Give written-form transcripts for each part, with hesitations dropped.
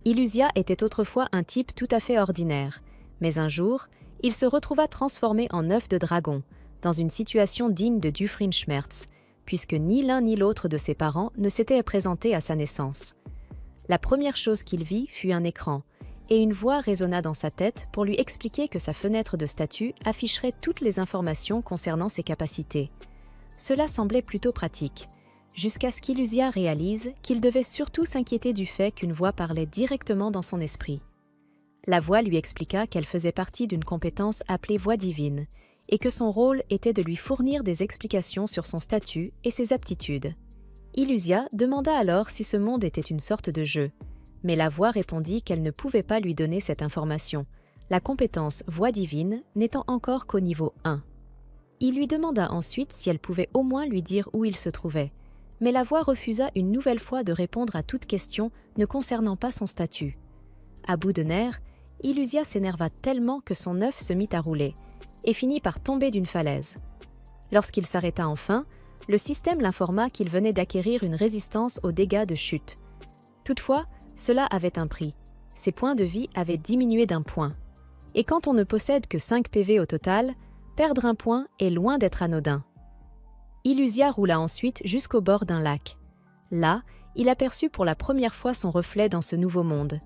Ilusia était autrefois un type tout à fait ordinaire, mais un jour, il se retrouva transformé en œuf de dragon, dans une situation digne de Doofenshmirtz, puisque ni l'un ni l'autre de ses parents ne s'étaient présentés à sa naissance. La première chose qu'il vit fut un écran, et une voix résonna dans sa tête pour lui expliquer que sa fenêtre de statut afficherait toutes les informations concernant ses capacités. Cela semblait plutôt pratique, jusqu'à ce qu'Ilusia réalise qu'il devait surtout s'inquiéter du fait qu'une voix parlait directement dans son esprit. La voix lui expliqua qu'elle faisait partie d'une compétence appelée voix divine, et que son rôle était de lui fournir des explications sur son statut et ses aptitudes. Ilusia demanda alors si ce monde était une sorte de jeu, mais la voix répondit qu'elle ne pouvait pas lui donner cette information, la compétence voix divine n'étant encore qu'au niveau 1. Il lui demanda ensuite si elle pouvait au moins lui dire où il se trouvait, mais la voix refusa une nouvelle fois de répondre à toute question ne concernant pas son statut. À bout de nerfs, Ilusia s'énerva tellement que son œuf se mit à rouler et finit par tomber d'une falaise. Lorsqu'il s'arrêta enfin, le système l'informa qu'il venait d'acquérir une résistance aux dégâts de chute. Toutefois, cela avait un prix. Ses points de vie avaient diminué d'1 point. Et quand on ne possède que 5 PV au total, perdre 1 point est loin d'être anodin. Ilusia roula ensuite jusqu'au bord d'un lac. Là, il aperçut pour la première fois son reflet dans ce nouveau monde.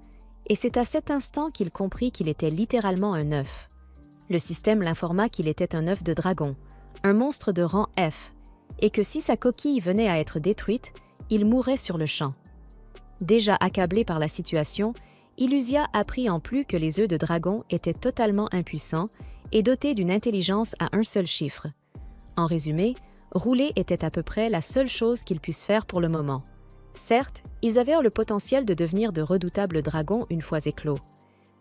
Et c'est à cet instant qu'il comprit qu'il était littéralement un œuf. Le système l'informa qu'il était un œuf de dragon, un monstre de rang F, et que si sa coquille venait à être détruite, il mourrait sur le champ. Déjà accablé par la situation, Ilusia apprit en plus que les œufs de dragon étaient totalement impuissants et dotés d'une intelligence à un seul chiffre. En résumé, rouler était à peu près la seule chose qu'ils puissent faire pour le moment. Certes, ils avaient le potentiel de devenir de redoutables dragons une fois éclos.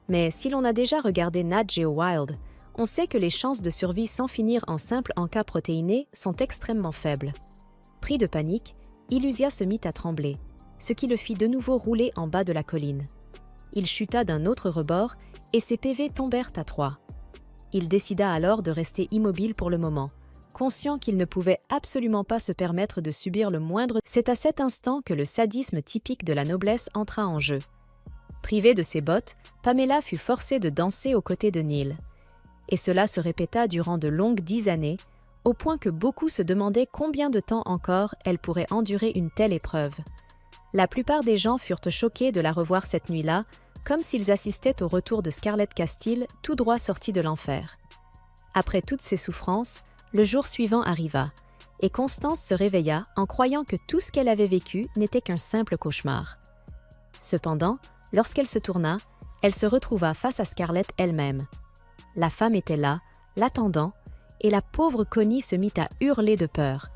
Mais si l'on a déjà regardé Nat Geo Wild, on sait que les chances de survie sans finir en simple encas protéiné sont extrêmement faibles. Pris de panique, Ilusia se mit à trembler, ce qui le fit de nouveau rouler en bas de la colline. Il chuta d'un autre rebord et ses PV tombèrent à 3. Il décida alors de rester immobile pour le moment, conscient qu'il ne pouvait absolument pas se permettre de subir le moindre. C'est à cet instant que le sadisme typique de la noblesse entra en jeu. Privée de ses bottes, Pamela fut forcée de danser aux côtés de Neil. Et cela se répéta durant de longues 10 années, au point que beaucoup se demandaient combien de temps encore elle pourrait endurer une telle épreuve. La plupart des gens furent choqués de la revoir cette nuit-là, comme s'ils assistaient au retour de Scarlett Castile tout droit sortie de l'enfer. Après toutes ces souffrances, le jour suivant arriva, et Constance se réveilla en croyant que tout ce qu'elle avait vécu n'était qu'un simple cauchemar. Cependant, lorsqu'elle se tourna, elle se retrouva face à Scarlett elle-même. La femme était là, l'attendant, et la pauvre Connie se mit à hurler de peur.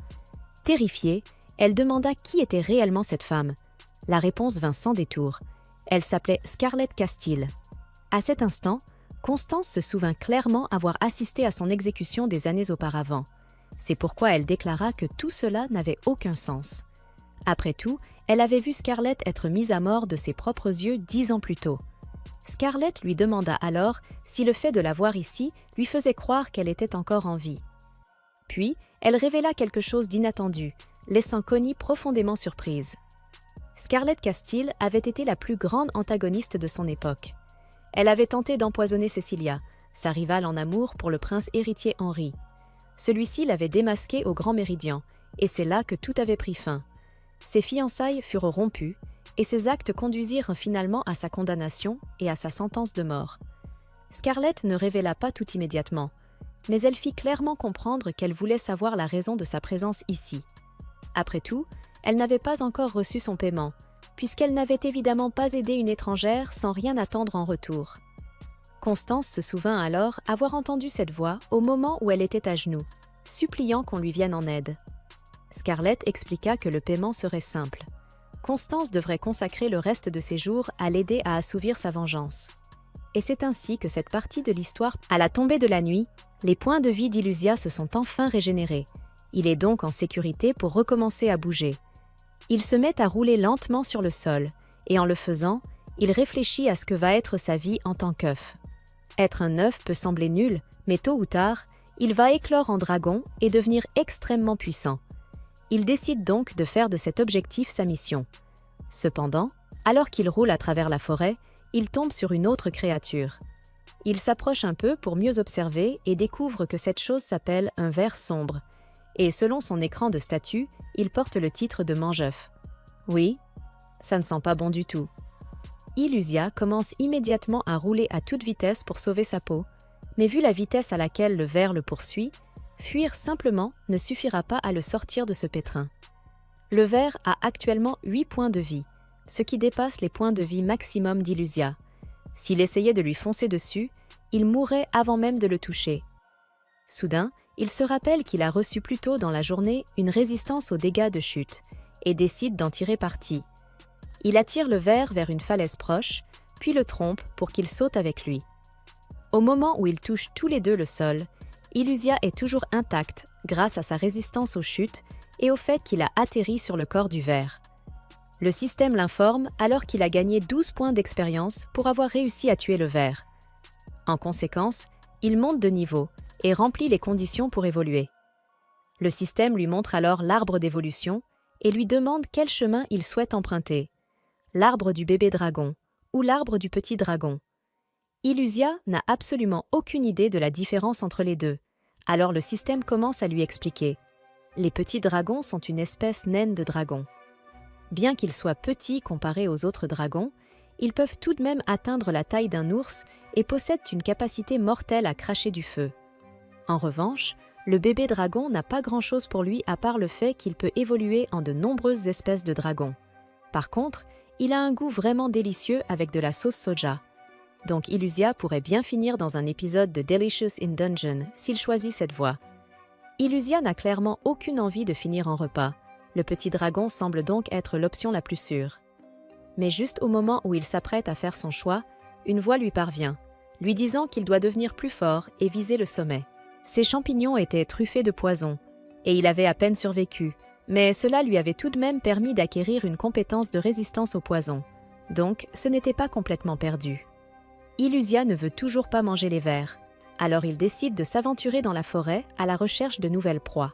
Terrifiée, elle demanda qui était réellement cette femme. La réponse vint sans détour. Elle s'appelait Scarlett Castile. À cet instant, Constance se souvint clairement avoir assisté à son exécution des années auparavant. C'est pourquoi elle déclara que tout cela n'avait aucun sens. Après tout, elle avait vu Scarlett être mise à mort de ses propres yeux 10 ans plus tôt. Scarlett lui demanda alors si le fait de la voir ici lui faisait croire qu'elle était encore en vie. Puis, elle révéla quelque chose d'inattendu, laissant Connie profondément surprise. Scarlett Castile avait été la plus grande antagoniste de son époque. Elle avait tenté d'empoisonner Cecilia, sa rivale en amour pour le prince héritier Henri. Celui-ci l'avait démasquée au Grand Méridien, et c'est là que tout avait pris fin. Ses fiançailles furent rompues, et ses actes conduisirent finalement à sa condamnation et à sa sentence de mort. Scarlett ne révéla pas tout immédiatement, mais elle fit clairement comprendre qu'elle voulait savoir la raison de sa présence ici. Après tout, elle n'avait pas encore reçu son paiement, puisqu'elle n'avait évidemment pas aidé une étrangère sans rien attendre en retour. Constance se souvint alors avoir entendu cette voix au moment où elle était à genoux, suppliant qu'on lui vienne en aide. Scarlett expliqua que le paiement serait simple. Constance devrait consacrer le reste de ses jours à l'aider à assouvir sa vengeance. Et c'est ainsi que cette partie de l'histoire, à la tombée de la nuit, les points de vie d'Ilusia se sont enfin régénérés. Il est donc en sécurité pour recommencer à bouger. Il se met à rouler lentement sur le sol, et en le faisant, il réfléchit à ce que va être sa vie en tant qu'œuf. Être un œuf peut sembler nul, mais tôt ou tard, il va éclore en dragon et devenir extrêmement puissant. Il décide donc de faire de cet objectif sa mission. Cependant, Alors qu'il roule à travers la forêt, il tombe sur une autre créature. Il s'approche un peu pour mieux observer et découvre que cette chose s'appelle un ver sombre. Et selon son écran de statut, il porte le titre de mange-œuf. Oui, ça ne sent pas bon du tout. Illusia commence immédiatement à rouler à toute vitesse pour sauver sa peau, mais vu la vitesse à laquelle le ver le poursuit, fuir simplement ne suffira pas à le sortir de ce pétrin. Le ver a actuellement 8 points de vie, ce qui dépasse les points de vie maximum d'Illusia. S'il essayait de lui foncer dessus, il mourrait avant même de le toucher. Soudain, il se rappelle qu'il a reçu plus tôt dans la journée une résistance aux dégâts de chute et décide d'en tirer parti. Il attire le ver vers une falaise proche, puis le trompe pour qu'il saute avec lui. Au moment où ils touchent tous les deux le sol, Illusia est toujours intacte grâce à sa résistance aux chutes et au fait qu'il a atterri sur le corps du ver. Le système l'informe alors qu'il a gagné 12 points d'expérience pour avoir réussi à tuer le ver. En conséquence, il monte de niveau et remplit les conditions pour évoluer. Le système lui montre alors l'arbre d'évolution et lui demande quel chemin il souhaite emprunter. L'arbre du bébé dragon ou l'arbre du petit dragon. Illusia n'a absolument aucune idée de la différence entre les deux, alors le système commence à lui expliquer. Les petits dragons sont une espèce naine de dragons. Bien qu'ils soient petits comparés aux autres dragons, ils peuvent tout de même atteindre la taille d'un ours et possèdent une capacité mortelle à cracher du feu. En revanche, le bébé dragon n'a pas grand-chose pour lui à part le fait qu'il peut évoluer en de nombreuses espèces de dragons. Par contre, il a un goût vraiment délicieux avec de la sauce soja. Donc Illusia pourrait bien finir dans un épisode de Delicious in Dungeon s'il choisit cette voie. Illusia n'a clairement aucune envie de finir en repas. Le petit dragon semble donc être l'option la plus sûre. Mais juste au moment où il s'apprête à faire son choix, une voix lui parvient, lui disant qu'il doit devenir plus fort et viser le sommet. Ses champignons étaient truffés de poison, et il avait à peine survécu, mais cela lui avait tout de même permis d'acquérir une compétence de résistance au poison. Donc, ce n'était pas complètement perdu. Illusia ne veut toujours pas manger les vers, alors il décide de s'aventurer dans la forêt à la recherche de nouvelles proies.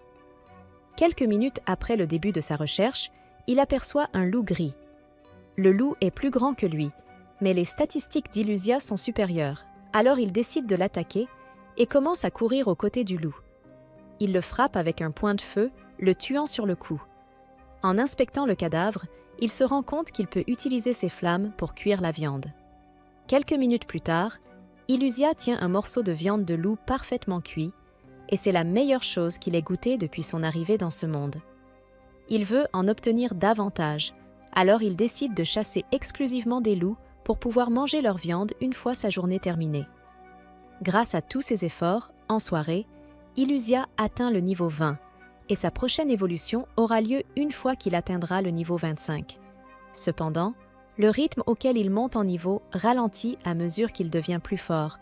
Quelques minutes après le début de sa recherche, il aperçoit un loup gris. Le loup est plus grand que lui, mais les statistiques d'Illusia sont supérieures, alors il décide de l'attaquer et commence à courir aux côtés du loup. Il le frappe avec un point de feu, le tuant sur le coup. En inspectant le cadavre, il se rend compte qu'il peut utiliser ses flammes pour cuire la viande. Quelques minutes plus tard, Illusia tient un morceau de viande de loup parfaitement cuit, et c'est la meilleure chose qu'il ait goûtée depuis son arrivée dans ce monde. Il veut en obtenir davantage, alors il décide de chasser exclusivement des loups pour pouvoir manger leur viande une fois sa journée terminée. Grâce à tous ses efforts, en soirée, Illusia atteint le niveau 20, et sa prochaine évolution aura lieu une fois qu'il atteindra le niveau 25. Cependant, le rythme auquel il monte en niveau ralentit à mesure qu'il devient plus fort,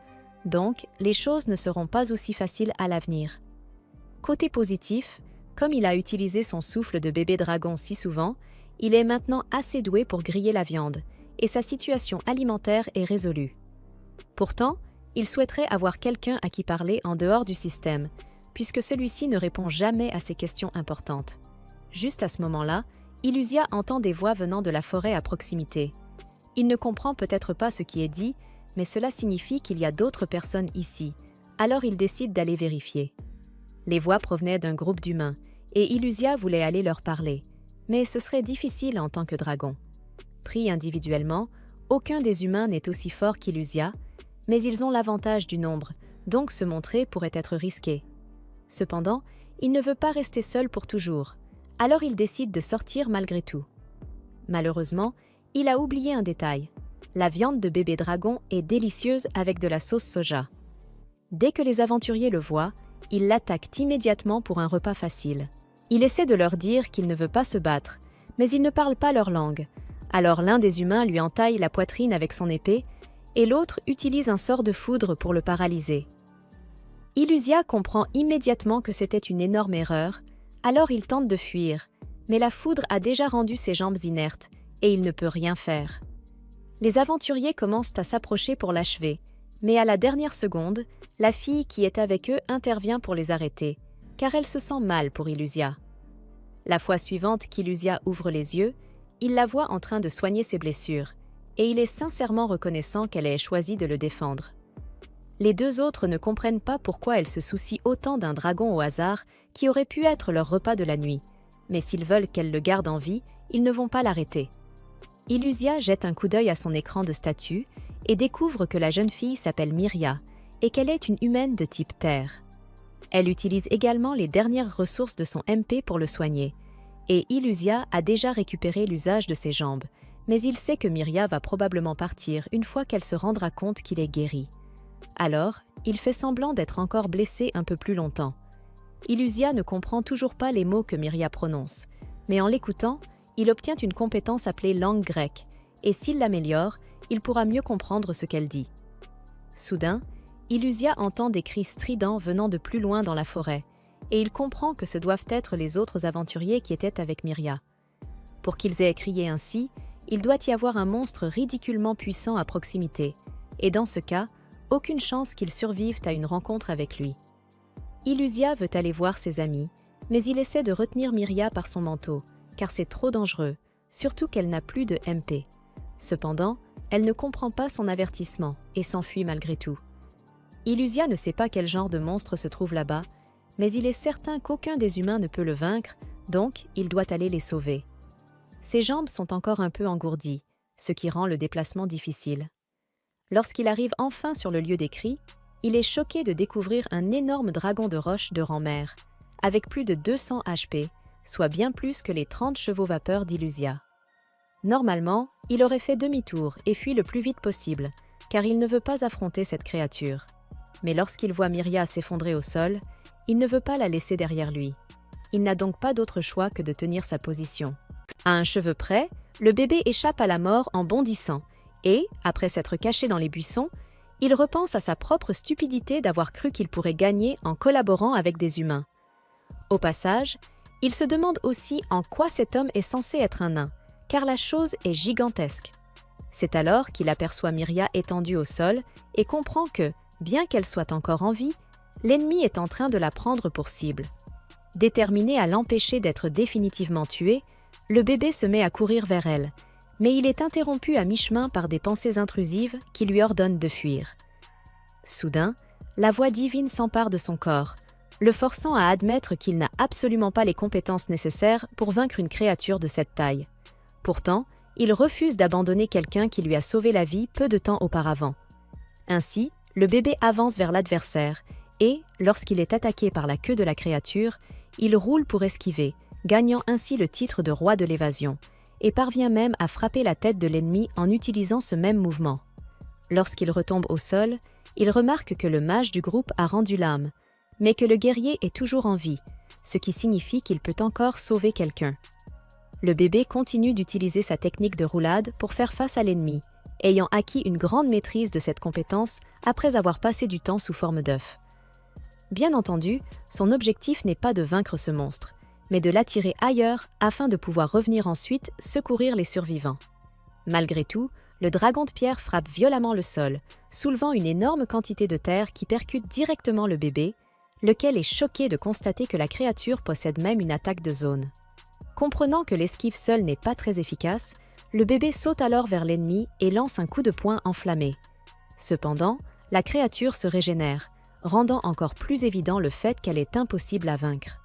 donc les choses ne seront pas aussi faciles à l'avenir. Côté positif, comme il a utilisé son souffle de bébé dragon si souvent, il est maintenant assez doué pour griller la viande, et sa situation alimentaire est résolue. Pourtant, il souhaiterait avoir quelqu'un à qui parler en dehors du système, puisque celui-ci ne répond jamais à ses questions importantes. Juste à ce moment-là, Illusia entend des voix venant de la forêt à proximité. Il ne comprend peut-être pas ce qui est dit, mais cela signifie qu'il y a d'autres personnes ici, alors il décide d'aller vérifier. Les voix provenaient d'un groupe d'humains, et Illusia voulait aller leur parler, mais ce serait difficile en tant que dragon. Pris individuellement, aucun des humains n'est aussi fort qu'Illusia, mais ils ont l'avantage du nombre, donc se montrer pourrait être risqué. Cependant, il ne veut pas rester seul pour toujours, alors il décide de sortir malgré tout. Malheureusement, il a oublié un détail. La viande de bébé dragon est délicieuse avec de la sauce soja. Dès que les aventuriers le voient, ils l'attaquent immédiatement pour un repas facile. Il essaie de leur dire qu'il ne veut pas se battre, mais ils ne parlent pas leur langue. Alors l'un des humains lui entaille la poitrine avec son épée, et l'autre utilise un sort de foudre pour le paralyser. Illusia comprend immédiatement que c'était une énorme erreur, alors il tente de fuir, mais la foudre a déjà rendu ses jambes inertes, et il ne peut rien faire. Les aventuriers commencent à s'approcher pour l'achever, mais à la dernière seconde, la fille qui est avec eux intervient pour les arrêter, car elle se sent mal pour Illusia. La fois suivante qu'Illusia ouvre les yeux, il la voit en train de soigner ses blessures, et il est sincèrement reconnaissant qu'elle ait choisi de le défendre. Les deux autres ne comprennent pas pourquoi elle se soucie autant d'un dragon au hasard qui aurait pu être leur repas de la nuit, mais s'ils veulent qu'elle le garde en vie, ils ne vont pas l'arrêter. Ilusia jette un coup d'œil à son écran de statut et découvre que la jeune fille s'appelle Myria et qu'elle est une humaine de type Terre. Elle utilise également les dernières ressources de son MP pour le soigner, et Ilusia a déjà récupéré l'usage de ses jambes, mais il sait que Myria va probablement partir une fois qu'elle se rendra compte qu'il est guéri. Alors, il fait semblant d'être encore blessé un peu plus longtemps. Ilusia ne comprend toujours pas les mots que Myria prononce, mais en l'écoutant, il obtient une compétence appelée langue grecque, et s'il l'améliore, il pourra mieux comprendre ce qu'elle dit. Soudain, Ilusia entend des cris stridents venant de plus loin dans la forêt, et il comprend que ce doivent être les autres aventuriers qui étaient avec Myria. Pour qu'ils aient crié ainsi, il doit y avoir un monstre ridiculement puissant à proximité, et dans ce cas, aucune chance qu'ils survivent à une rencontre avec lui. Ilusia veut aller voir ses amis, mais il essaie de retenir Myria par son manteau, car c'est trop dangereux, surtout qu'elle n'a plus de MP. Cependant, elle ne comprend pas son avertissement et s'enfuit malgré tout. Ilusia ne sait pas quel genre de monstre se trouve là-bas, mais il est certain qu'aucun des humains ne peut le vaincre, donc il doit aller les sauver. Ses jambes sont encore un peu engourdies, ce qui rend le déplacement difficile. Lorsqu'il arrive enfin sur le lieu des cris, il est choqué de découvrir un énorme dragon de roche de rang mer, avec plus de 200 HP, soit bien plus que les 30 chevaux vapeur d'Ilusia. Normalement, il aurait fait demi-tour et fui le plus vite possible, car il ne veut pas affronter cette créature. Mais lorsqu'il voit Myria s'effondrer au sol, il ne veut pas la laisser derrière lui. Il n'a donc pas d'autre choix que de tenir sa position. À un cheveu près, le bébé échappe à la mort en bondissant, et, après s'être caché dans les buissons, il repense à sa propre stupidité d'avoir cru qu'il pourrait gagner en collaborant avec des humains. Au passage, il se demande aussi en quoi cet homme est censé être un nain, car la chose est gigantesque. C'est alors qu'il aperçoit Myria étendue au sol et comprend que, bien qu'elle soit encore en vie, l'ennemi est en train de la prendre pour cible. Déterminé à l'empêcher d'être définitivement tué, le bébé se met à courir vers elle, mais il est interrompu à mi-chemin par des pensées intrusives qui lui ordonnent de fuir. Soudain, la voix divine s'empare de son corps, le forçant à admettre qu'il n'a absolument pas les compétences nécessaires pour vaincre une créature de cette taille. Pourtant, il refuse d'abandonner quelqu'un qui lui a sauvé la vie peu de temps auparavant. Ainsi, le bébé avance vers l'adversaire et, lorsqu'il est attaqué par la queue de la créature, il roule pour esquiver, gagnant ainsi le titre de roi de l'évasion, et parvient même à frapper la tête de l'ennemi en utilisant ce même mouvement. Lorsqu'il retombe au sol, il remarque que le mage du groupe a rendu l'âme, mais que le guerrier est toujours en vie, ce qui signifie qu'il peut encore sauver quelqu'un. Le bébé continue d'utiliser sa technique de roulade pour faire face à l'ennemi, ayant acquis une grande maîtrise de cette compétence après avoir passé du temps sous forme d'œuf. Bien entendu, son objectif n'est pas de vaincre ce monstre, mais de l'attirer ailleurs afin de pouvoir revenir ensuite secourir les survivants. Malgré tout, le dragon de pierre frappe violemment le sol, soulevant une énorme quantité de terre qui percute directement le bébé, lequel est choqué de constater que la créature possède même une attaque de zone. Comprenant que l'esquive seule n'est pas très efficace, le bébé saute alors vers l'ennemi et lance un coup de poing enflammé. Cependant, la créature se régénère, rendant encore plus évident le fait qu'elle est impossible à vaincre.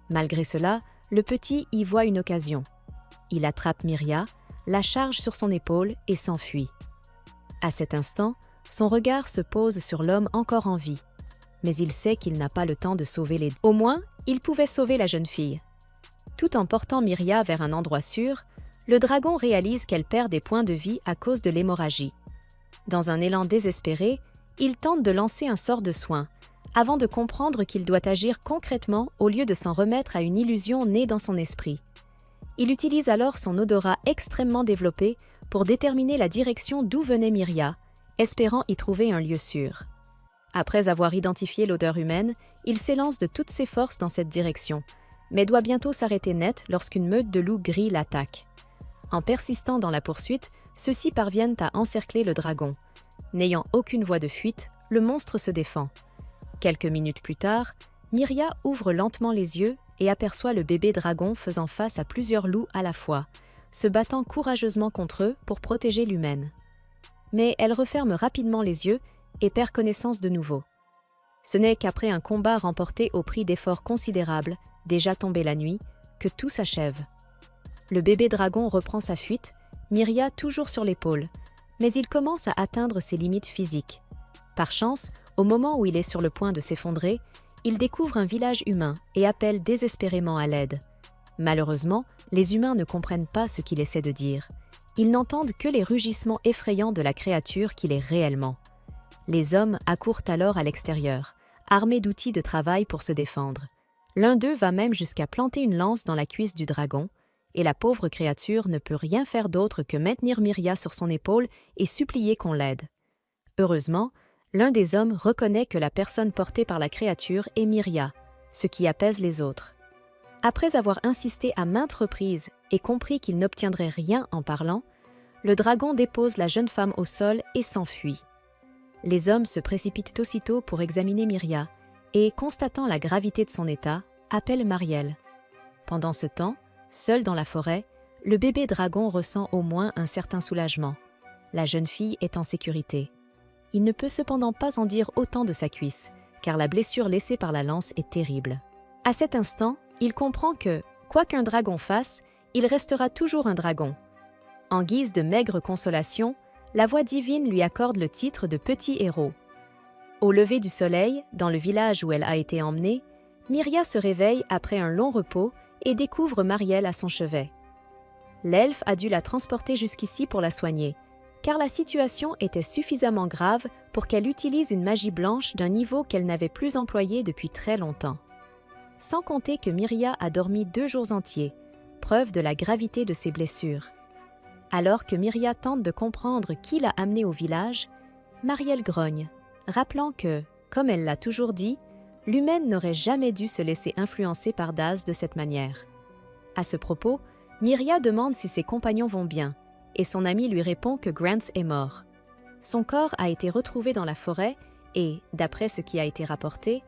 Malgré cela, le petit y voit une occasion. Il attrape Myria, la charge sur son épaule et s'enfuit. À cet instant, son regard se pose sur l'homme encore en vie, mais il sait qu'il n'a pas le temps de sauver les deux. Au moins, il pouvait sauver la jeune fille. Tout en portant Myria vers un endroit sûr, le dragon réalise qu'elle perd des points de vie à cause de l'hémorragie. Dans un élan désespéré, il tente de lancer un sort de soin, avant de comprendre qu'il doit agir concrètement au lieu de s'en remettre à une illusion née dans son esprit. Il utilise alors son odorat extrêmement développé pour déterminer la direction d'où venait Myria, espérant y trouver un lieu sûr. Après avoir identifié l'odeur humaine, il s'élance de toutes ses forces dans cette direction, mais doit bientôt s'arrêter net lorsqu'une meute de loups gris l'attaque. En persistant dans la poursuite, ceux-ci parviennent à encercler le dragon. N'ayant aucune voie de fuite, le monstre se défend. Quelques minutes plus tard, Myria ouvre lentement les yeux et aperçoit le bébé dragon faisant face à plusieurs loups à la fois, se battant courageusement contre eux pour protéger l'humaine. Mais elle referme rapidement les yeux et perd connaissance de nouveau. Ce n'est qu'après un combat remporté au prix d'efforts considérables, déjà tombé la nuit, que tout s'achève. Le bébé dragon reprend sa fuite, Miria toujours sur l'épaule, mais il commence à atteindre ses limites physiques. Par chance, au moment où il est sur le point de s'effondrer, il découvre un village humain et appelle désespérément à l'aide. Malheureusement, les humains ne comprennent pas ce qu'il essaie de dire. Ils n'entendent que les rugissements effrayants de la créature qu'il est réellement. Les hommes accourent alors à l'extérieur, armés d'outils de travail pour se défendre. L'un d'eux va même jusqu'à planter une lance dans la cuisse du dragon, et la pauvre créature ne peut rien faire d'autre que maintenir Miria sur son épaule et supplier qu'on l'aide. Heureusement, l'un des hommes reconnaît que la personne portée par la créature est Miria, ce qui apaise les autres. Après avoir insisté à maintes reprises et compris qu'il n'obtiendrait rien en parlant, le dragon dépose la jeune femme au sol et s'enfuit. Les hommes se précipitent aussitôt pour examiner Miria et, constatant la gravité de son état, appellent Mariel. Pendant ce temps, seul dans la forêt, le bébé dragon ressent au moins un certain soulagement. La jeune fille est en sécurité. Il ne peut cependant pas en dire autant de sa cuisse, car la blessure laissée par la lance est terrible. À cet instant, il comprend que, quoi qu'un dragon fasse, il restera toujours un dragon. En guise de maigre consolation, la voix divine lui accorde le titre de petit héros. Au lever du soleil, dans le village où elle a été emmenée, Miria se réveille après un long repos et découvre Mariel à son chevet. L'elfe a dû la transporter jusqu'ici pour la soigner, car la situation était suffisamment grave pour qu'elle utilise une magie blanche d'un niveau qu'elle n'avait plus employé depuis très longtemps. Sans compter que Miria a dormi 2 jours entiers, preuve de la gravité de ses blessures. Alors que Miria tente de comprendre qui l'a amenée au village, Mariel grogne, rappelant que, comme elle l'a toujours dit, l'humaine n'aurait jamais dû se laisser influencer par Daz de cette manière. À ce propos, Miria demande si ses compagnons vont bien, et son ami lui répond que Grants est mort. Son corps a été retrouvé dans la forêt et, d'après ce qui a été rapporté,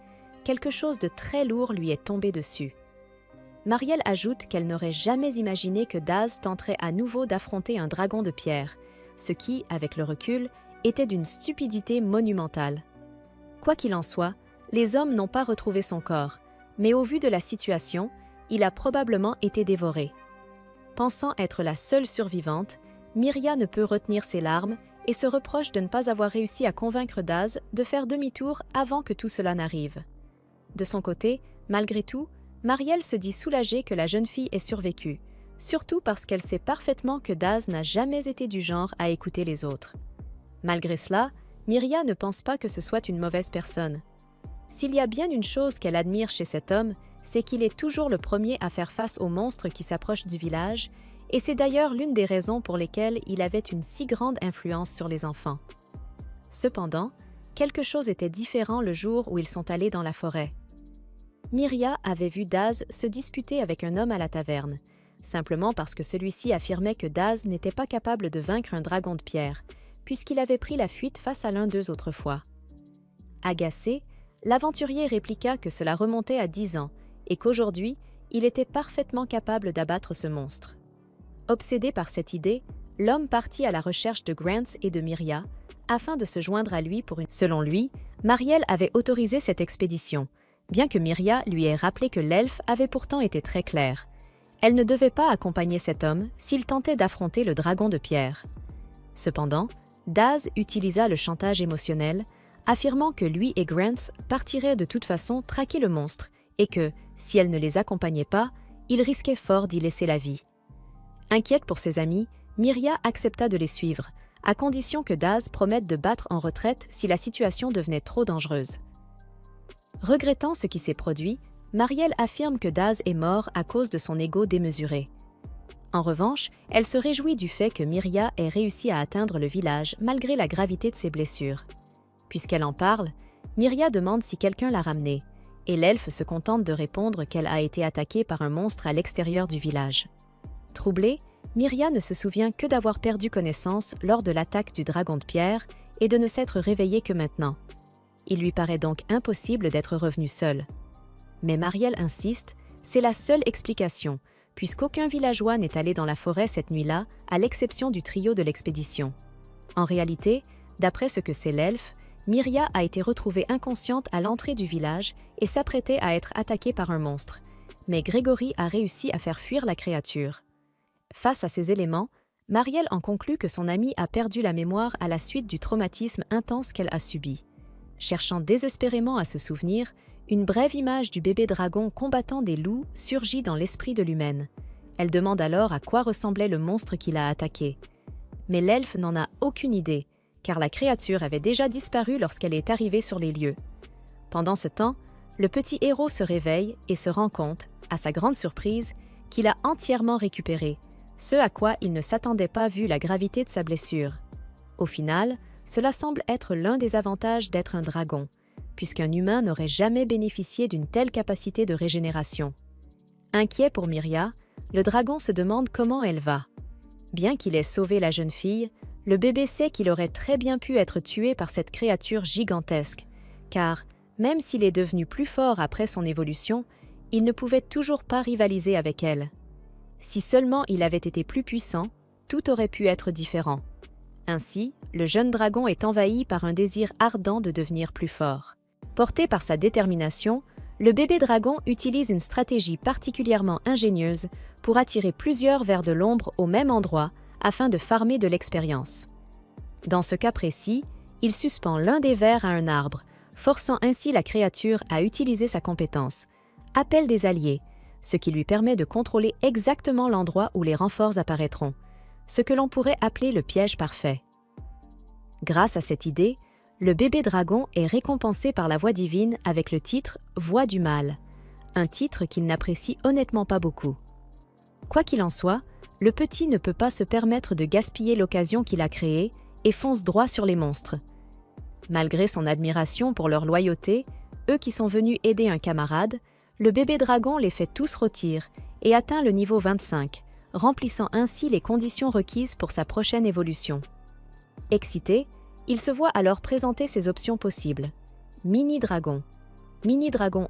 quelque chose de très lourd lui est tombé dessus. Mariel ajoute qu'elle n'aurait jamais imaginé que Daz tenterait à nouveau d'affronter un dragon de pierre, ce qui, avec le recul, était d'une stupidité monumentale. Quoi qu'il en soit, les hommes n'ont pas retrouvé son corps, mais au vu de la situation, il a probablement été dévoré. Pensant être la seule survivante, Miria ne peut retenir ses larmes et se reproche de ne pas avoir réussi à convaincre Daz de faire demi-tour avant que tout cela n'arrive. De son côté, malgré tout, Mariel se dit soulagée que la jeune fille ait survécu, surtout parce qu'elle sait parfaitement que Daz n'a jamais été du genre à écouter les autres. Malgré cela, Miria ne pense pas que ce soit une mauvaise personne. S'il y a bien une chose qu'elle admire chez cet homme, c'est qu'il est toujours le premier à faire face aux monstres qui s'approchent du village, et c'est d'ailleurs l'une des raisons pour lesquelles il avait une si grande influence sur les enfants. Cependant, quelque chose était différent le jour où ils sont allés dans la forêt. Miria avait vu Daz se disputer avec un homme à la taverne, simplement parce que celui-ci affirmait que Daz n'était pas capable de vaincre un dragon de pierre, puisqu'il avait pris la fuite face à l'un d'eux autrefois. Agacé, l'aventurier répliqua que cela remontait à 10 ans et qu'aujourd'hui, il était parfaitement capable d'abattre ce monstre. Obsédé par cette idée, l'homme partit à la recherche de Grants et de Miria afin de se joindre à lui pour une... Selon lui, Mariel avait autorisé cette expédition, bien que Miria lui ait rappelé que l'elfe avait pourtant été très clair. Elle ne devait pas accompagner cet homme s'il tentait d'affronter le dragon de pierre. Cependant, Daz utilisa le chantage émotionnel, affirmant que lui et Grants partiraient de toute façon traquer le monstre et que, si elle ne les accompagnait pas, il risquait fort d'y laisser la vie. Inquiète pour ses amis, Miria accepta de les suivre, à condition que Daz promette de battre en retraite si la situation devenait trop dangereuse. Regrettant ce qui s'est produit, Mariel affirme que Daz est mort à cause de son ego démesuré. En revanche, elle se réjouit du fait que Miria ait réussi à atteindre le village malgré la gravité de ses blessures. Puisqu'elle en parle, Miria demande si quelqu'un l'a ramenée, et l'elfe se contente de répondre qu'elle a été attaquée par un monstre à l'extérieur du village. Troublée, Miria ne se souvient que d'avoir perdu connaissance lors de l'attaque du dragon de pierre et de ne s'être réveillée que maintenant. Il lui paraît donc impossible d'être revenue seule. Mais Mariel insiste, c'est la seule explication, puisqu'aucun villageois n'est allé dans la forêt cette nuit-là, à l'exception du trio de l'expédition. En réalité, d'après ce que sait l'elfe, Myria a été retrouvée inconsciente à l'entrée du village et s'apprêtait à être attaquée par un monstre. Mais Grégory a réussi à faire fuir la créature. Face à ces éléments, Marielle en conclut que son amie a perdu la mémoire à la suite du traumatisme intense qu'elle a subi. Cherchant désespérément à se souvenir, une brève image du bébé dragon combattant des loups surgit dans l'esprit de l'humaine. Elle demande alors à quoi ressemblait le monstre qui l'a attaqué. Mais l'elfe n'en a aucune idée, car la créature avait déjà disparu lorsqu'elle est arrivée sur les lieux. Pendant ce temps, le petit héros se réveille et se rend compte, à sa grande surprise, qu'il a entièrement récupéré, ce à quoi il ne s'attendait pas vu la gravité de sa blessure. Au final, cela semble être l'un des avantages d'être un dragon, puisqu'un humain n'aurait jamais bénéficié d'une telle capacité de régénération. Inquiet pour Myria, le dragon se demande comment elle va. Bien qu'il ait sauvé la jeune fille, le bébé sait qu'il aurait très bien pu être tué par cette créature gigantesque, car, même s'il est devenu plus fort après son évolution, il ne pouvait toujours pas rivaliser avec elle. Si seulement il avait été plus puissant, tout aurait pu être différent. Ainsi, le jeune dragon est envahi par un désir ardent de devenir plus fort. Porté par sa détermination, le bébé dragon utilise une stratégie particulièrement ingénieuse pour attirer plusieurs vers de l'ombre au même endroit afin de farmer de l'expérience. Dans ce cas précis, il suspend l'un des vers à un arbre, forçant ainsi la créature à utiliser sa compétence, appelle des alliés, ce qui lui permet de contrôler exactement l'endroit où les renforts apparaîtront, ce que l'on pourrait appeler le piège parfait. Grâce à cette idée, le bébé dragon est récompensé par la voix divine avec le titre « Voix du mal », un titre qu'il n'apprécie honnêtement pas beaucoup. Quoi qu'il en soit, le petit ne peut pas se permettre de gaspiller l'occasion qu'il a créée et fonce droit sur les monstres. Malgré son admiration pour leur loyauté, eux qui sont venus aider un camarade, le bébé dragon les fait tous rôtir et atteint le niveau 25, remplissant ainsi les conditions requises pour sa prochaine évolution. Excité, il se voit alors présenter ses options possibles. Mini-dragon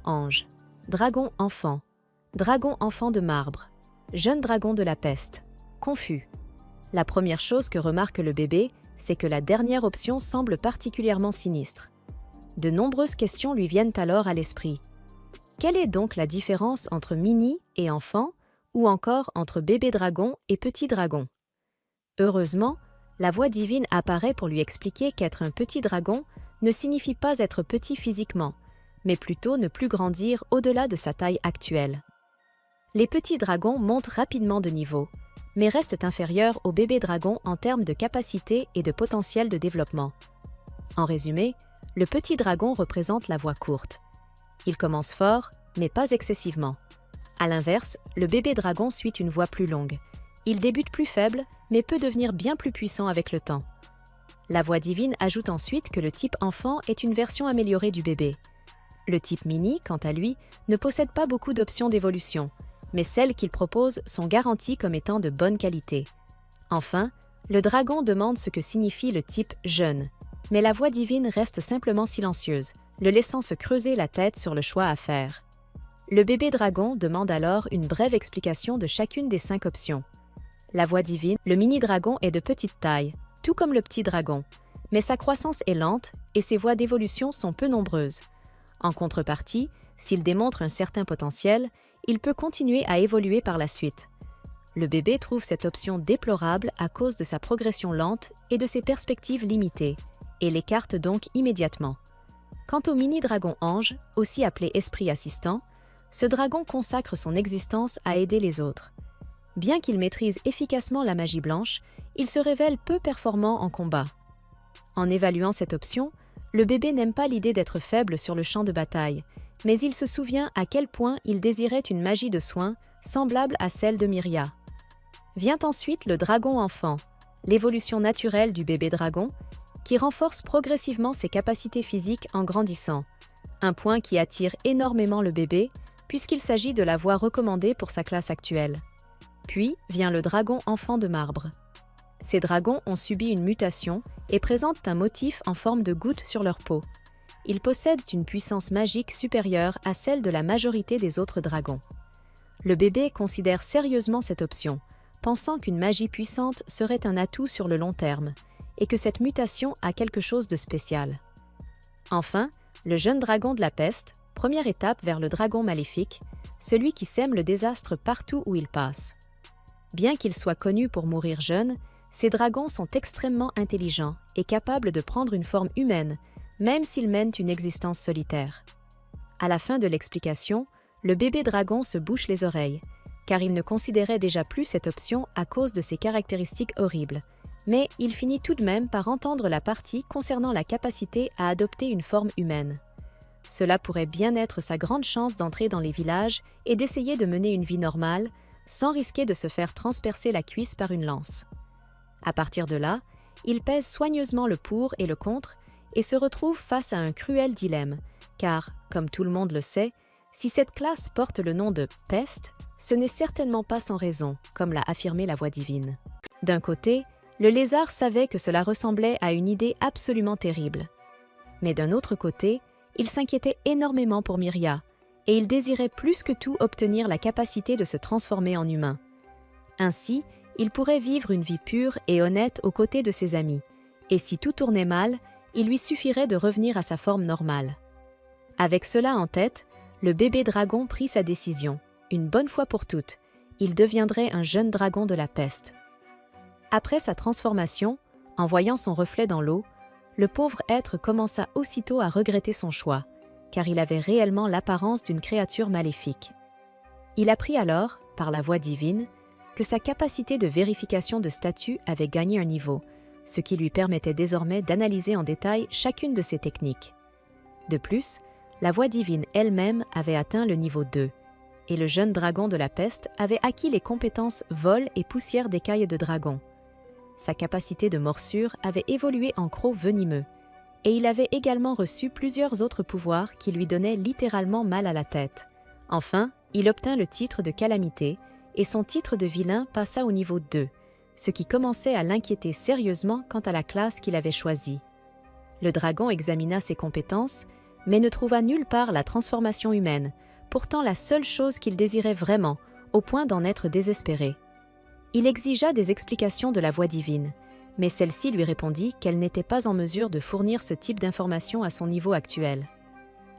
ange, dragon enfant de marbre, jeune dragon de la peste, confus. La première chose que remarque le bébé, c'est que la dernière option semble particulièrement sinistre. De nombreuses questions lui viennent alors à l'esprit. Quelle est donc la différence entre mini et enfant, ou encore entre bébé dragon et petit dragon? Heureusement, la voix divine apparaît pour lui expliquer qu'être un petit dragon ne signifie pas être petit physiquement, mais plutôt ne plus grandir au-delà de sa taille actuelle. Les petits dragons montent rapidement de niveau, mais restent inférieurs aux bébés dragons en termes de capacité et de potentiel de développement. En résumé, le petit dragon représente la voie courte. Il commence fort, mais pas excessivement. À l'inverse, le bébé dragon suit une voie plus longue. Il débute plus faible, mais peut devenir bien plus puissant avec le temps. La voix divine ajoute ensuite que le type enfant est une version améliorée du bébé. Le type mini, quant à lui, ne possède pas beaucoup d'options d'évolution, mais celles qu'il propose sont garanties comme étant de bonne qualité. Enfin, le dragon demande ce que signifie le type jeune, mais la voix divine reste simplement silencieuse, le laissant se creuser la tête sur le choix à faire. Le bébé dragon demande alors une brève explication de chacune des 5 options. La voix divine, le mini-dragon est de petite taille, tout comme le petit dragon, mais sa croissance est lente et ses voies d'évolution sont peu nombreuses. En contrepartie, s'il démontre un certain potentiel, il peut continuer à évoluer par la suite. Le bébé trouve cette option déplorable à cause de sa progression lente et de ses perspectives limitées, et l'écarte donc immédiatement. Quant au mini-dragon ange, aussi appelé esprit assistant, ce dragon consacre son existence à aider les autres. Bien qu'il maîtrise efficacement la magie blanche, il se révèle peu performant en combat. En évaluant cette option, le bébé n'aime pas l'idée d'être faible sur le champ de bataille, mais il se souvient à quel point il désirait une magie de soin semblable à celle de Myria. Vient ensuite le dragon enfant, l'évolution naturelle du bébé dragon, qui renforce progressivement ses capacités physiques en grandissant, un point qui attire énormément le bébé puisqu'il s'agit de la voie recommandée pour sa classe actuelle. Puis vient le dragon enfant de marbre. Ces dragons ont subi une mutation et présentent un motif en forme de goutte sur leur peau. Ils possèdent une puissance magique supérieure à celle de la majorité des autres dragons. le bébé considère sérieusement cette option, pensant qu'une magie puissante serait un atout sur le long terme, et que cette mutation a quelque chose de spécial. Enfin, le jeune dragon de la peste, première étape vers le dragon maléfique, celui qui sème le désastre partout où il passe. Bien qu'ils soient connus pour mourir jeunes, ces dragons sont extrêmement intelligents et capables de prendre une forme humaine, même s'ils mènent une existence solitaire. À la fin de l'explication, le bébé dragon se bouche les oreilles, car il ne considérait déjà plus cette option à cause de ses caractéristiques horribles, mais il finit tout de même par entendre la partie concernant la capacité à adopter une forme humaine. Cela pourrait bien être sa grande chance d'entrer dans les villages et d'essayer de mener une vie normale, sans risquer de se faire transpercer la cuisse par une lance. À partir de là, il pèse soigneusement le pour et le contre et se retrouve face à un cruel dilemme, car, comme tout le monde le sait, si cette classe porte le nom de « peste », ce n'est certainement pas sans raison, comme l'a affirmé la voix divine. D'un côté, le lézard savait que cela ressemblait à une idée absolument terrible. Mais d'un autre côté, il s'inquiétait énormément pour Myria, et il désirait plus que tout obtenir la capacité de se transformer en humain. Ainsi, il pourrait vivre une vie pure et honnête aux côtés de ses amis, et si tout tournait mal, il lui suffirait de revenir à sa forme normale. Avec cela en tête, le bébé dragon prit sa décision. Une bonne fois pour toutes, il deviendrait un jeune dragon de la peste. Après sa transformation, en voyant son reflet dans l'eau, le pauvre être commença aussitôt à regretter son choix, car il avait réellement l'apparence d'une créature maléfique. Il apprit alors, par la voix divine, que sa capacité de vérification de statut avait gagné un niveau, ce qui lui permettait désormais d'analyser en détail chacune de ses techniques. De plus, la voix divine elle-même avait atteint le niveau 2, et le jeune dragon de la peste avait acquis les compétences vol et poussière d'écailles de dragon. Sa capacité de morsure avait évolué en croc venimeux, et il avait également reçu plusieurs autres pouvoirs qui lui donnaient littéralement mal à la tête. Enfin, il obtint le titre de calamité, et son titre de vilain passa au niveau 2, ce qui commençait à l'inquiéter sérieusement quant à la classe qu'il avait choisie. Le dragon examina ses compétences, mais ne trouva nulle part la transformation humaine, pourtant la seule chose qu'il désirait vraiment, au point d'en être désespéré. Il exigea des explications de la voix divine, mais celle-ci lui répondit qu'elle n'était pas en mesure de fournir ce type d'informations à son niveau actuel.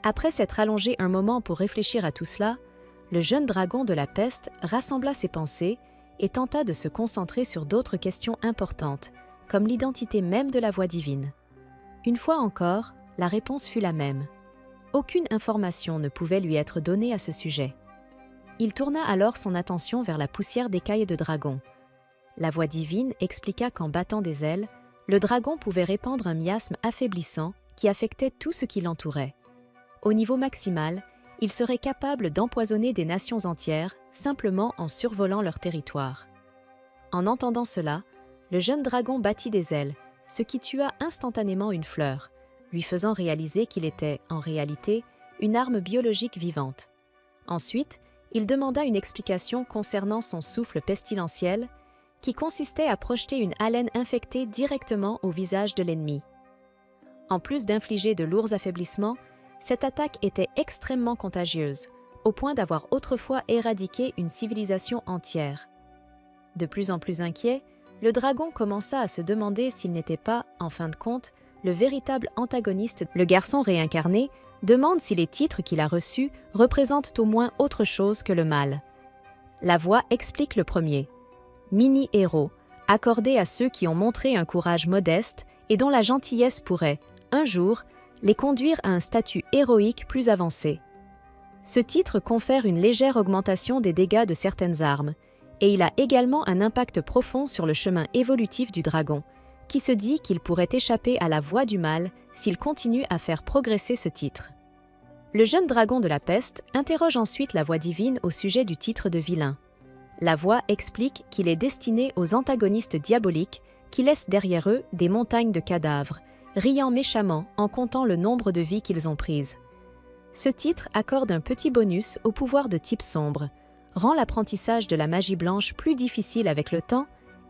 Après s'être allongé un moment pour réfléchir à tout cela, le jeune dragon de la peste rassembla ses pensées et tenta de se concentrer sur d'autres questions importantes, comme l'identité même de la voix divine. Une fois encore, la réponse fut la même. Aucune information ne pouvait lui être donnée à ce sujet. Il tourna alors son attention vers la poussière d'écailles de dragon. La voix divine expliqua qu'en battant des ailes, le dragon pouvait répandre un miasme affaiblissant qui affectait tout ce qui l'entourait. Au niveau maximal, il serait capable d'empoisonner des nations entières simplement en survolant leur territoire. En entendant cela, le jeune dragon battit des ailes, ce qui tua instantanément une fleur, lui faisant réaliser qu'il était, en réalité, une arme biologique vivante. Ensuite, il demanda une explication concernant son souffle pestilentiel, qui consistait à projeter une haleine infectée directement au visage de l'ennemi. En plus d'infliger de lourds affaiblissements, cette attaque était extrêmement contagieuse, au point d'avoir autrefois éradiqué une civilisation entière. De plus en plus inquiet, le dragon commença à se demander s'il n'était pas, en fin de compte, le véritable antagoniste. Le garçon réincarné demande si les titres qu'il a reçus représentent au moins autre chose que le mal. La voix explique le premier. Mini-héros, accordé à ceux qui ont montré un courage modeste et dont la gentillesse pourrait, un jour, les conduire à un statut héroïque plus avancé. Ce titre confère une légère augmentation des dégâts de certaines armes, et il a également un impact profond sur le chemin évolutif du dragon, qui se dit qu'il pourrait échapper à la voie du mal s'il continue à faire progresser ce titre. Le jeune dragon de la peste interroge ensuite la voix divine au sujet du titre de vilain. La voix explique qu'il est destiné aux antagonistes diaboliques qui laissent derrière eux des montagnes de cadavres, riant méchamment en comptant le nombre de vies qu'ils ont prises. Ce titre accorde un petit bonus au pouvoir de type sombre, rend l'apprentissage de la magie blanche plus difficile avec le temps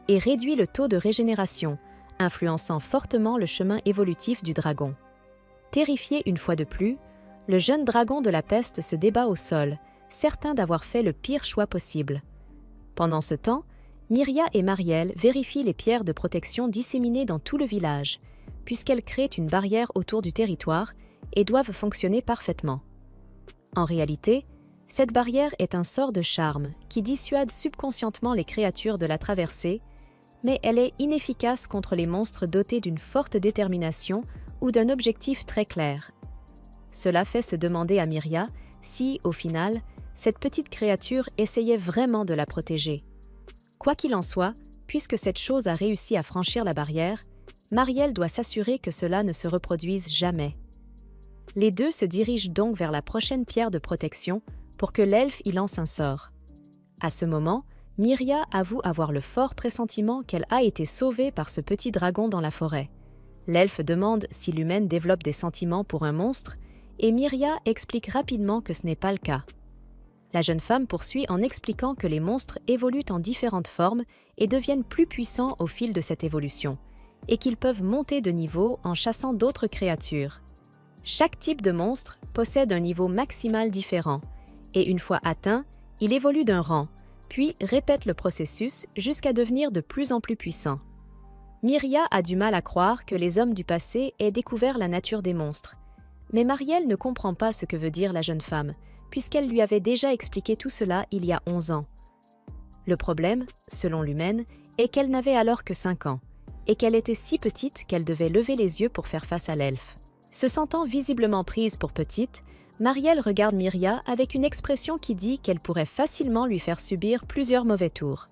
et réduit le taux de régénération, influençant fortement le chemin évolutif du dragon. Terrifié une fois de plus, le jeune dragon de la peste se débat au sol, certain d'avoir fait le pire choix possible. Pendant ce temps, Myria et Marielle vérifient les pierres de protection disséminées dans tout le village, puisqu'elles créent une barrière autour du territoire et doivent fonctionner parfaitement. En réalité, cette barrière est un sort de charme qui dissuade subconscientement les créatures de la traverser, mais elle est inefficace contre les monstres dotés d'une forte détermination ou d'un objectif très clair. Cela fait se demander à Myria si, au final, cette petite créature essayait vraiment de la protéger. Quoi qu'il en soit, puisque cette chose a réussi à franchir la barrière, Marielle doit s'assurer que cela ne se reproduise jamais. Les deux se dirigent donc vers la prochaine pierre de protection pour que l'elfe y lance un sort. À ce moment, Myria avoue avoir le fort pressentiment qu'elle a été sauvée par ce petit dragon dans la forêt. L'elfe demande si l'humaine développe des sentiments pour un monstre, et Myria explique rapidement que ce n'est pas le cas. La jeune femme poursuit en expliquant que les monstres évoluent en différentes formes et deviennent plus puissants au fil de cette évolution, et qu'ils peuvent monter de niveau en chassant d'autres créatures. Chaque type de monstre possède un niveau maximal différent, et une fois atteint, il évolue d'un rang, puis répète le processus jusqu'à devenir de plus en plus puissant. Myria a du mal à croire que les hommes du passé aient découvert la nature des monstres, mais Marielle ne comprend pas ce que veut dire la jeune femme, puisqu'elle lui avait déjà expliqué tout cela il y a 11 ans. Le problème, selon l'humaine, est qu'elle n'avait alors que 5 ans, et qu'elle était si petite qu'elle devait lever les yeux pour faire face à l'elfe. Se sentant visiblement prise pour petite, Marielle regarde Myria avec une expression qui dit qu'elle pourrait facilement lui faire subir plusieurs mauvais tours.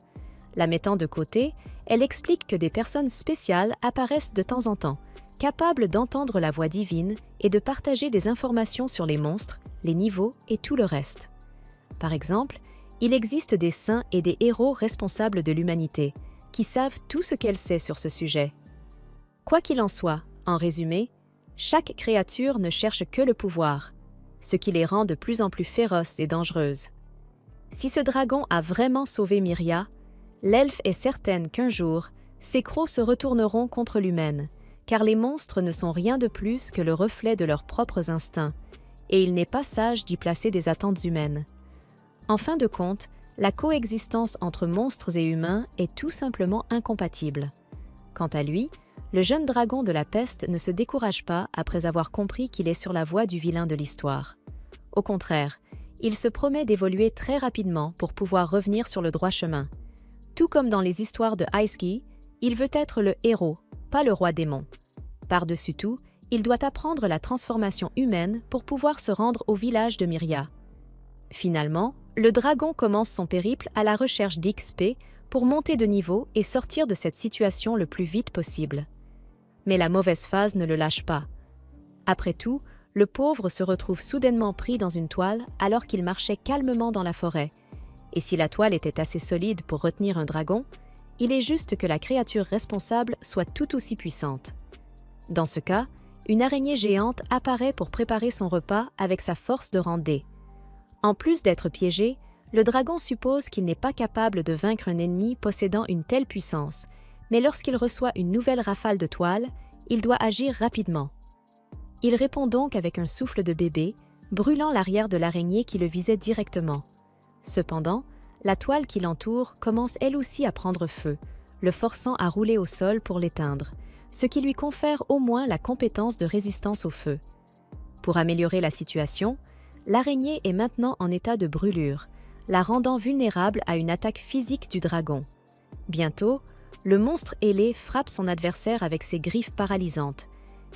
La mettant de côté, elle explique que des personnes spéciales apparaissent de temps en temps, capables d'entendre la voix divine et de partager des informations sur les monstres, les niveaux et tout le reste. Par exemple, il existe des saints et des héros responsables de l'humanité, qui savent tout ce qu'elle sait sur ce sujet. Quoi qu'il en soit, en résumé, chaque créature ne cherche que le pouvoir, ce qui les rend de plus en plus féroces et dangereuses. Si ce dragon a vraiment sauvé Myria, l'elfe est certaine qu'un jour, ses crocs se retourneront contre l'humaine, car les monstres ne sont rien de plus que le reflet de leurs propres instincts, et il n'est pas sage d'y placer des attentes humaines. En fin de compte, la coexistence entre monstres et humains est tout simplement incompatible. Quant à lui, le jeune dragon de la peste ne se décourage pas après avoir compris qu'il est sur la voie du vilain de l'histoire. Au contraire, il se promet d'évoluer très rapidement pour pouvoir revenir sur le droit chemin. Tout comme dans les histoires de Aesgi, il veut être le héros, pas le roi démon. Par-dessus tout, il doit apprendre la transformation humaine pour pouvoir se rendre au village de Myria. Finalement, le dragon commence son périple à la recherche d'XP pour monter de niveau et sortir de cette situation le plus vite possible. Mais la mauvaise phase ne le lâche pas. Après tout, le pauvre se retrouve soudainement pris dans une toile alors qu'il marchait calmement dans la forêt. Et si la toile était assez solide pour retenir un dragon, il est juste que la créature responsable soit tout aussi puissante. Dans ce cas, une araignée géante apparaît pour préparer son repas avec sa force de rendée. En plus d'être piégé, le dragon suppose qu'il n'est pas capable de vaincre un ennemi possédant une telle puissance, mais lorsqu'il reçoit une nouvelle rafale de toile, il doit agir rapidement. Il répond donc avec un souffle de bébé, brûlant l'arrière de l'araignée qui le visait directement. Cependant, la toile qui l'entoure commence elle aussi à prendre feu, le forçant à rouler au sol pour l'éteindre, ce qui lui confère au moins la compétence de résistance au feu. Pour améliorer la situation, l'araignée est maintenant en état de brûlure, la rendant vulnérable à une attaque physique du dragon. Bientôt, le monstre ailé frappe son adversaire avec ses griffes paralysantes,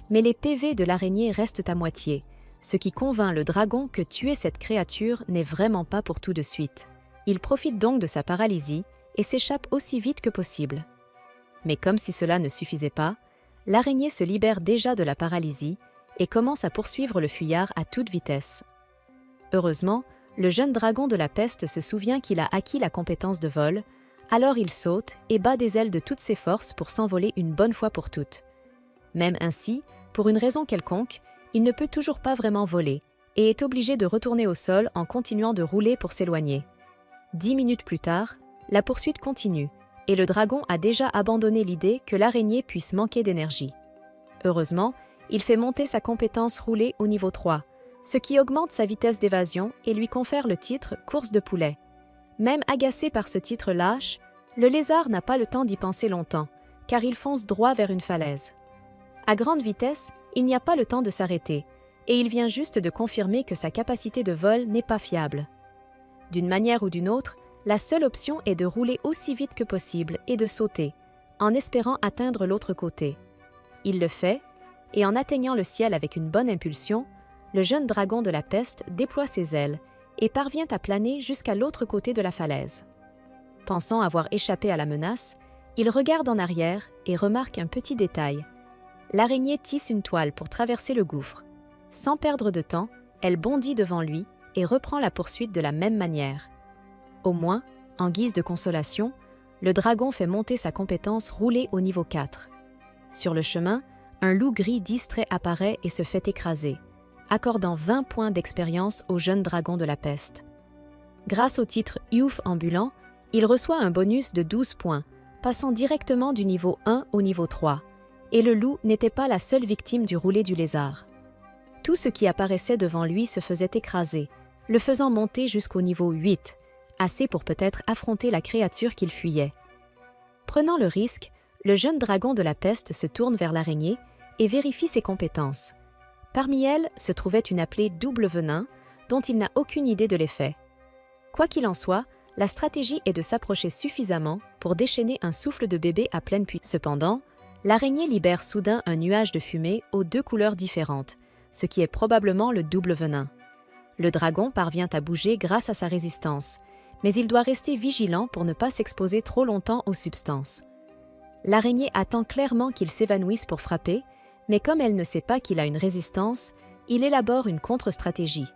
mais les PV de l'araignée restent à moitié, ce qui convainc le dragon que tuer cette créature n'est vraiment pas pour tout de suite. Il profite donc de sa paralysie et s'échappe aussi vite que possible. Mais comme si cela ne suffisait pas, l'araignée se libère déjà de la paralysie et commence à poursuivre le fuyard à toute vitesse. Heureusement, le jeune dragon de la peste se souvient qu'il a acquis la compétence de vol, alors il saute et bat des ailes de toutes ses forces pour s'envoler une bonne fois pour toutes. Même ainsi, pour une raison quelconque, il ne peut toujours pas vraiment voler et est obligé de retourner au sol en continuant de rouler pour s'éloigner. 10 minutes plus tard, la poursuite continue et le dragon a déjà abandonné l'idée que l'araignée puisse manquer d'énergie. Heureusement, il fait monter sa compétence roulée au niveau 3, ce qui augmente sa vitesse d'évasion et lui confère le titre « course de poulet ». Même agacé par ce titre lâche, le lézard n'a pas le temps d'y penser longtemps, car il fonce droit vers une falaise. À grande vitesse, il n'y a pas le temps de s'arrêter, et il vient juste de confirmer que sa capacité de vol n'est pas fiable. D'une manière ou d'une autre, la seule option est de rouler aussi vite que possible et de sauter, en espérant atteindre l'autre côté. Il le fait, et en atteignant le ciel avec une bonne impulsion, le jeune dragon de la peste déploie ses ailes et parvient à planer jusqu'à l'autre côté de la falaise. Pensant avoir échappé à la menace, il regarde en arrière et remarque un petit détail. L'araignée tisse une toile pour traverser le gouffre. Sans perdre de temps, elle bondit devant lui et reprend la poursuite de la même manière. Au moins, en guise de consolation, le dragon fait monter sa compétence roulée au niveau 4. Sur le chemin, un loup gris distrait apparaît et se fait écraser, accordant 20 points d'expérience au jeune dragon de la peste. Grâce au titre Youth ambulant, il reçoit un bonus de 12 points, passant directement du niveau 1 au niveau 3, et le loup n'était pas la seule victime du roulé du lézard. Tout ce qui apparaissait devant lui se faisait écraser, le faisant monter jusqu'au niveau 8, assez pour peut-être affronter la créature qu'il fuyait. Prenant le risque, le jeune dragon de la peste se tourne vers l'araignée et vérifie ses compétences. Parmi elles se trouvait une appelée double venin, dont il n'a aucune idée de l'effet. Quoi qu'il en soit, la stratégie est de s'approcher suffisamment pour déchaîner un souffle de bébé à pleine puissance. Cependant, l'araignée libère soudain un nuage de fumée aux 2 couleurs différentes, ce qui est probablement le double venin. Le dragon parvient à bouger grâce à sa résistance, mais il doit rester vigilant pour ne pas s'exposer trop longtemps aux substances. L'araignée attend clairement qu'il s'évanouisse pour frapper, mais comme elle ne sait pas qu'il a une résistance, il élabore une contre-stratégie.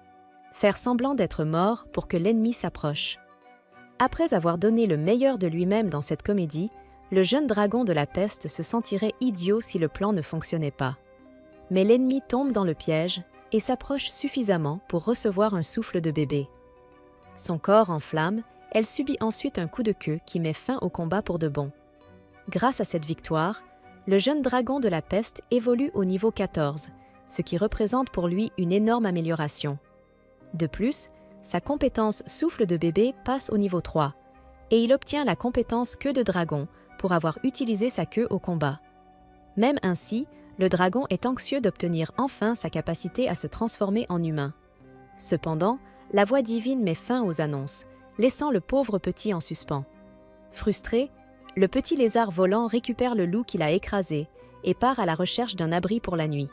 Faire semblant d'être mort pour que l'ennemi s'approche. Après avoir donné le meilleur de lui-même dans cette comédie, le jeune dragon de la peste se sentirait idiot si le plan ne fonctionnait pas. Mais l'ennemi tombe dans le piège et s'approche suffisamment pour recevoir un souffle de bébé. Son corps en flammes, elle subit ensuite un coup de queue qui met fin au combat pour de bon. Grâce à cette victoire, le jeune dragon de la peste évolue au niveau 14, ce qui représente pour lui une énorme amélioration. De plus, sa compétence souffle de bébé passe au niveau 3, et il obtient la compétence queue de dragon pour avoir utilisé sa queue au combat. Même ainsi, le dragon est anxieux d'obtenir enfin sa capacité à se transformer en humain. Cependant, la voix divine met fin aux annonces, laissant le pauvre petit en suspens. Frustré, le petit lézard volant récupère le loup qu'il a écrasé et part à la recherche d'un abri pour la nuit.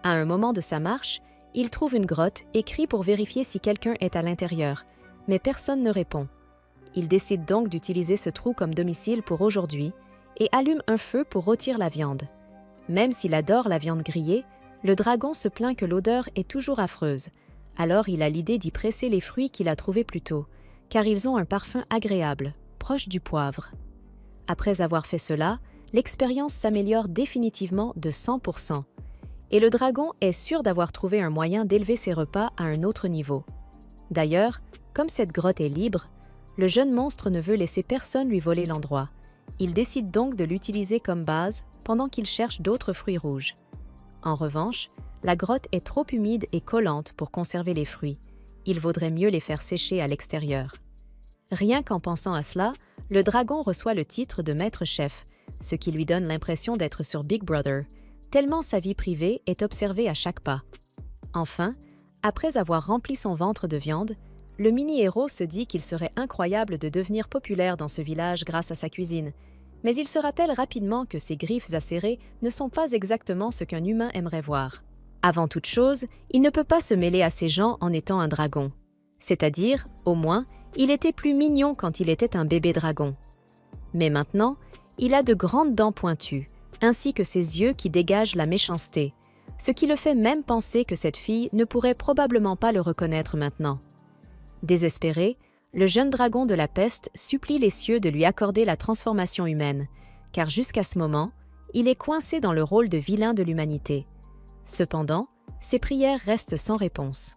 À un moment de sa marche, il trouve une grotte et crie pour vérifier si quelqu'un est à l'intérieur, mais personne ne répond. Il décide donc d'utiliser ce trou comme domicile pour aujourd'hui et allume un feu pour rôtir la viande. Même s'il adore la viande grillée, le dragon se plaint que l'odeur est toujours affreuse. Alors il a l'idée d'y presser les fruits qu'il a trouvés plus tôt, car ils ont un parfum agréable, proche du poivre. Après avoir fait cela, l'expérience s'améliore définitivement de 100%. Et le dragon est sûr d'avoir trouvé un moyen d'élever ses repas à un autre niveau. D'ailleurs, comme cette grotte est libre, le jeune monstre ne veut laisser personne lui voler l'endroit. Il décide donc de l'utiliser comme base pendant qu'il cherche d'autres fruits rouges. En revanche, la grotte est trop humide et collante pour conserver les fruits. Il vaudrait mieux les faire sécher à l'extérieur. Rien qu'en pensant à cela, le dragon reçoit le titre de maître chef, ce qui lui donne l'impression d'être sur Big Brother, tellement sa vie privée est observée à chaque pas. Enfin, après avoir rempli son ventre de viande, le mini-héros se dit qu'il serait incroyable de devenir populaire dans ce village grâce à sa cuisine, mais il se rappelle rapidement que ses griffes acérées ne sont pas exactement ce qu'un humain aimerait voir. Avant toute chose, il ne peut pas se mêler à ces gens en étant un dragon. C'est-à-dire, au moins, il était plus mignon quand il était un bébé dragon. Mais maintenant, il a de grandes dents pointues, ainsi que ses yeux qui dégagent la méchanceté, ce qui le fait même penser que cette fille ne pourrait probablement pas le reconnaître maintenant. Désespéré, le jeune dragon de la peste supplie les cieux de lui accorder la transformation humaine, car jusqu'à ce moment, il est coincé dans le rôle de vilain de l'humanité. Cependant, ses prières restent sans réponse.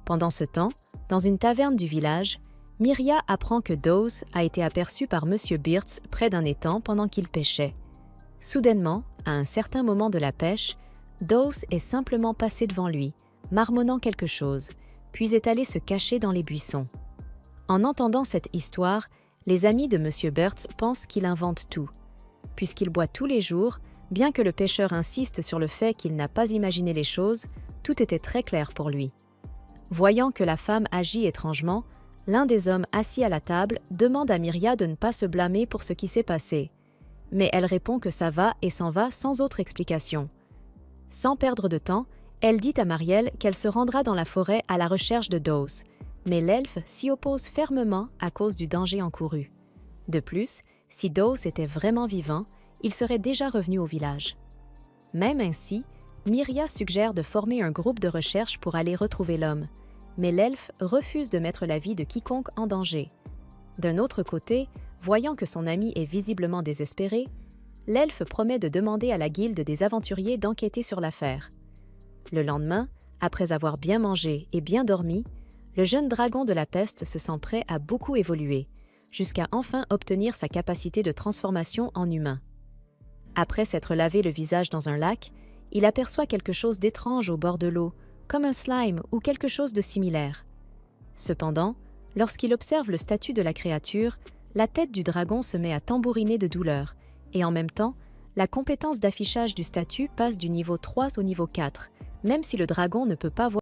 Pendant ce temps, dans une taverne du village, Myria apprend que Dawes a été aperçu par Monsieur Beards près d'un étang pendant qu'il pêchait. Soudainement, à un certain moment de la pêche, Dawes est simplement passé devant lui, marmonnant quelque chose, puis est allé se cacher dans les buissons. En entendant cette histoire, les amis de M. Burtz pensent qu'il invente tout. Puisqu'il boit tous les jours, bien que le pêcheur insiste sur le fait qu'il n'a pas imaginé les choses, tout était très clair pour lui. Voyant que la femme agit étrangement, l'un des hommes assis à la table demande à Myria de ne pas se blâmer pour ce qui s'est passé. Mais elle répond que ça va et s'en va sans autre explication. Sans perdre de temps, elle dit à Mariel qu'elle se rendra dans la forêt à la recherche de Dawes, mais l'elfe s'y oppose fermement à cause du danger encouru. De plus, si Dawes était vraiment vivant, il serait déjà revenu au village. Même ainsi, Myria suggère de former un groupe de recherche pour aller retrouver l'homme, mais l'elfe refuse de mettre la vie de quiconque en danger. D'un autre côté, voyant que son ami est visiblement désespéré, l'elfe promet de demander à la guilde des aventuriers d'enquêter sur l'affaire. Le lendemain, après avoir bien mangé et bien dormi, le jeune dragon de la peste se sent prêt à beaucoup évoluer, jusqu'à enfin obtenir sa capacité de transformation en humain. Après s'être lavé le visage dans un lac, il aperçoit quelque chose d'étrange au bord de l'eau, comme un slime ou quelque chose de similaire. Cependant, lorsqu'il observe le statut de la créature, la tête du dragon se met à tambouriner de douleur, et en même temps, la compétence d'affichage du statut passe du niveau 3 au niveau 4, même si le dragon ne peut pas voir